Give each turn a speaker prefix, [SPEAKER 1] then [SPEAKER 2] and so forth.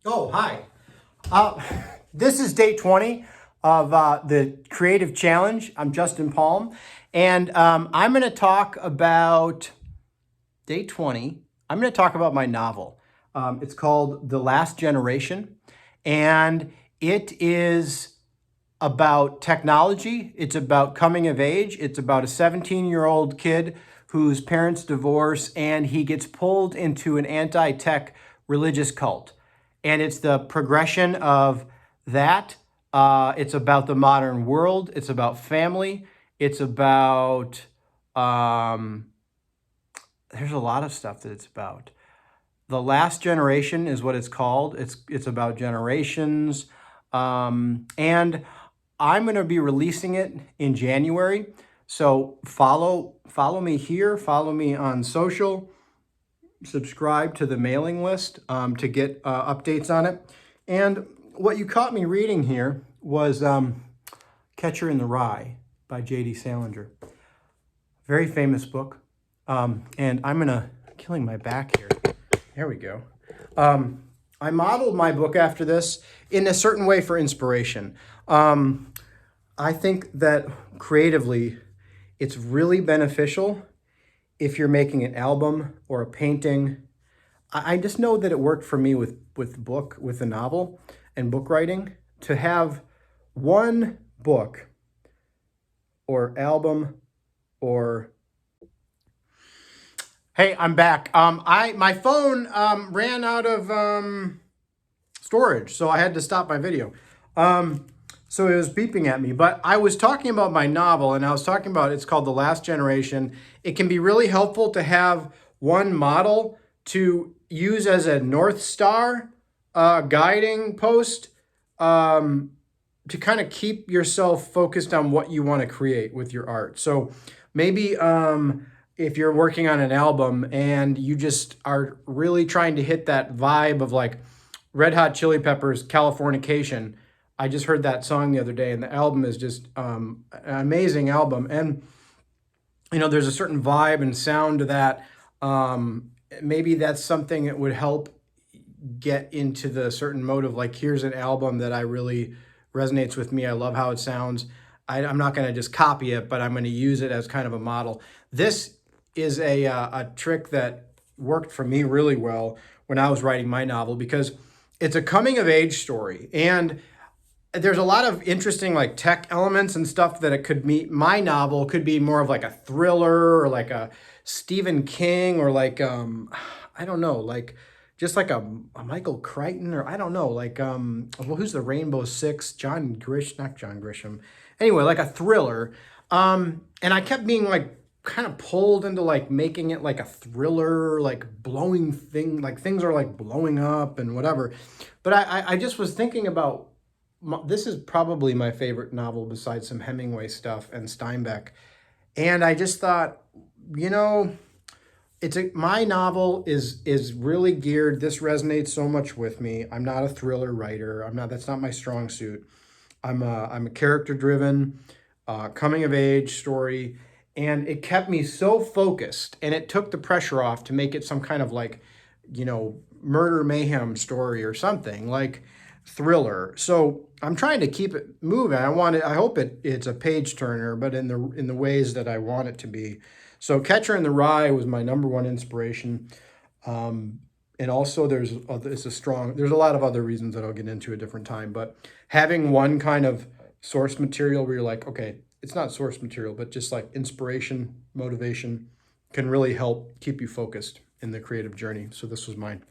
[SPEAKER 1] Oh, hi. Uh, this is day 20 of the Creative Challenge. I'm Justin Palm, and I'm going to talk about day 20. I'm going to talk about my novel. It's called The Last Generation, and it is about technology. It's about coming of age. It's about a 17-year-old kid whose parents divorce and he gets pulled into an anti-tech religious cult. And it's the progression of that. It's about the modern world. It's about family. It's about, there's a lot of stuff that it's about. The Last Generation is what it's called. It's about generations. And I'm going to be releasing it in January. So follow me here, follow me on social, subscribe to the mailing list to get updates on it. And what you caught me reading here was Catcher in the Rye by J.D. Salinger. Very famous book. And I'm killing my back here. There we go. I modeled my book after this in a certain way for inspiration. I think that creatively, it's really beneficial if you're making an album or a painting. I just know that it worked for me with the novel and book writing to have one book or album or hey, I'm back. My phone ran out of storage, so I had to stop my video. So it was beeping at me, but I was talking about my novel, and I was talking about it's called The Last Generation. It can be really helpful to have one model to use as a North Star guiding post to kind of keep yourself focused on what you want to create with your art. So maybe if you're working on an album and you just are really trying to hit that vibe of like Red Hot Chili Peppers, Californication. I just heard that song the other day, and the album is just an amazing album. And there's a certain vibe and sound to that. Maybe that's something that would help get into the certain mode of like, here's an album that I really resonates with me. I love how it sounds. I'm not going to just copy it, but I'm going to use it as kind of a model. This is a trick that worked for me really well when I was writing my novel because it's a coming of age story. And there's a lot of interesting like tech elements and stuff that it could meet. My novel could be more of like a thriller or like a Stephen King or like I don't know, like just like a Michael Crichton or I don't know, like well, who's the Rainbow Six? Not John Grisham. Anyway, like a thriller. And I kept being like kind of pulled into like making it like a thriller, like blowing thing, like things are like blowing up and whatever. But I just was thinking about this is probably my favorite novel besides some Hemingway stuff and Steinbeck. And I just thought, you know, my novel is really geared. This resonates so much with me. I'm not a thriller writer. That's not my strong suit. I'm a character driven, coming of age story. And it kept me so focused and it took the pressure off to make it some kind of like, murder mayhem story or something like thriller. So I'm trying to keep it moving. I hope it's a page turner, but in the ways that I want it to be. So Catcher in the Rye was my number one inspiration. And also there's a lot of other reasons that I'll get into a different time, but having one kind of source material where you're like, okay, it's not source material, but just like inspiration, motivation can really help keep you focused in the creative journey. So this was mine.